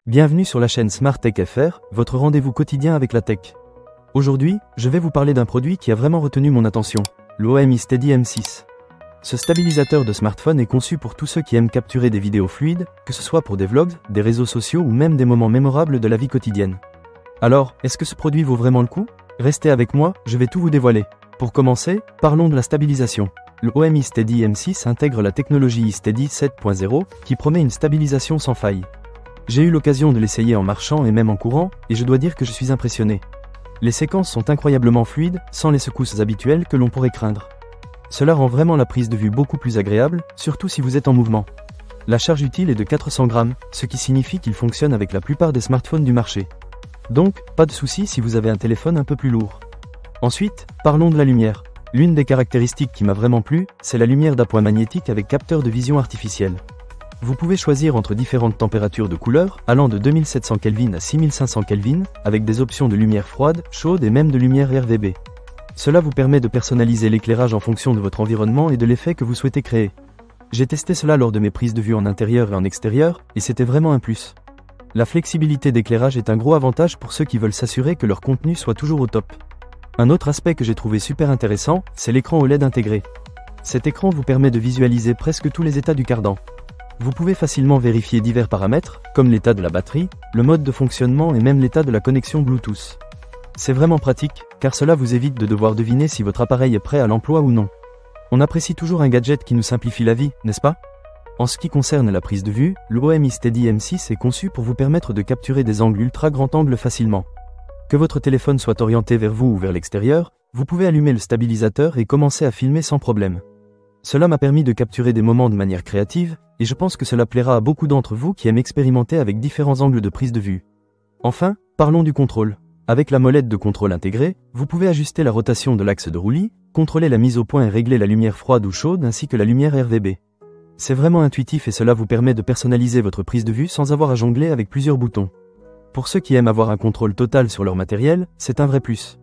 Bienvenue sur la chaîne Smart Tech FR, votre rendez-vous quotidien avec la tech. Aujourd'hui, je vais vous parler d'un produit qui a vraiment retenu mon attention, le OMI Steady M6. Ce stabilisateur de smartphone est conçu pour tous ceux qui aiment capturer des vidéos fluides, que ce soit pour des vlogs, des réseaux sociaux ou même des moments mémorables de la vie quotidienne. Alors, est-ce que ce produit vaut vraiment le coup? Restez avec moi, je vais tout vous dévoiler. Pour commencer, parlons de la stabilisation. Le OMI Steady M6 intègre la technologie Steady 7.0 qui promet une stabilisation sans faille. J'ai eu l'occasion de l'essayer en marchant et même en courant, et je dois dire que je suis impressionné. Les séquences sont incroyablement fluides, sans les secousses habituelles que l'on pourrait craindre. Cela rend vraiment la prise de vue beaucoup plus agréable, surtout si vous êtes en mouvement. La charge utile est de 400 grammes, ce qui signifie qu'il fonctionne avec la plupart des smartphones du marché. Donc, pas de souci si vous avez un téléphone un peu plus lourd. Ensuite, parlons de la lumière. L'une des caractéristiques qui m'a vraiment plu, c'est la lumière d'appoint magnétique avec capteur de vision artificielle. Vous pouvez choisir entre différentes températures de couleur, allant de 2700 Kelvin à 6500 Kelvin, avec des options de lumière froide, chaude et même de lumière RGB. Cela vous permet de personnaliser l'éclairage en fonction de votre environnement et de l'effet que vous souhaitez créer. J'ai testé cela lors de mes prises de vue en intérieur et en extérieur, et c'était vraiment un plus. La flexibilité d'éclairage est un gros avantage pour ceux qui veulent s'assurer que leur contenu soit toujours au top. Un autre aspect que j'ai trouvé super intéressant, c'est l'écran OLED intégré. Cet écran vous permet de visualiser presque tous les états du cardan. Vous pouvez facilement vérifier divers paramètres, comme l'état de la batterie, le mode de fonctionnement et même l'état de la connexion Bluetooth. C'est vraiment pratique, car cela vous évite de devoir deviner si votre appareil est prêt à l'emploi ou non. On apprécie toujours un gadget qui nous simplifie la vie, n'est-ce pas? En ce qui concerne la prise de vue, le OMI Steady M6 est conçu pour vous permettre de capturer des angles ultra grand angle facilement. Que votre téléphone soit orienté vers vous ou vers l'extérieur, vous pouvez allumer le stabilisateur et commencer à filmer sans problème. Cela m'a permis de capturer des moments de manière créative, et je pense que cela plaira à beaucoup d'entre vous qui aiment expérimenter avec différents angles de prise de vue. Enfin, parlons du contrôle. Avec la molette de contrôle intégrée, vous pouvez ajuster la rotation de l'axe de roulis, contrôler la mise au point et régler la lumière froide ou chaude ainsi que la lumière RGB. C'est vraiment intuitif et cela vous permet de personnaliser votre prise de vue sans avoir à jongler avec plusieurs boutons. Pour ceux qui aiment avoir un contrôle total sur leur matériel, c'est un vrai plus.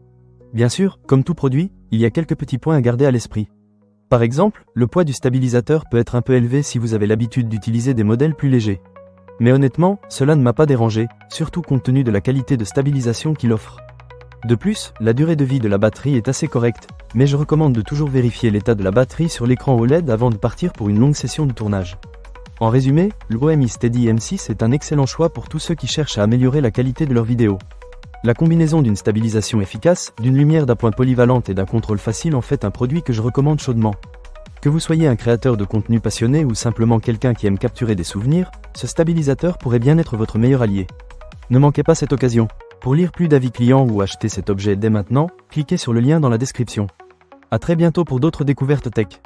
Bien sûr, comme tout produit, il y a quelques petits points à garder à l'esprit. Par exemple, le poids du stabilisateur peut être un peu élevé si vous avez l'habitude d'utiliser des modèles plus légers. Mais honnêtement, cela ne m'a pas dérangé, surtout compte tenu de la qualité de stabilisation qu'il offre. De plus, la durée de vie de la batterie est assez correcte, mais je recommande de toujours vérifier l'état de la batterie sur l'écran OLED avant de partir pour une longue session de tournage. En résumé, le OMI Steady M6 est un excellent choix pour tous ceux qui cherchent à améliorer la qualité de leurs vidéos. La combinaison d'une stabilisation efficace, d'une lumière d'appoint polyvalente et d'un contrôle facile en fait un produit que je recommande chaudement. Que vous soyez un créateur de contenu passionné ou simplement quelqu'un qui aime capturer des souvenirs, ce stabilisateur pourrait bien être votre meilleur allié. Ne manquez pas cette occasion. Pour lire plus d'avis clients ou acheter cet objet dès maintenant, cliquez sur le lien dans la description. À très bientôt pour d'autres découvertes tech.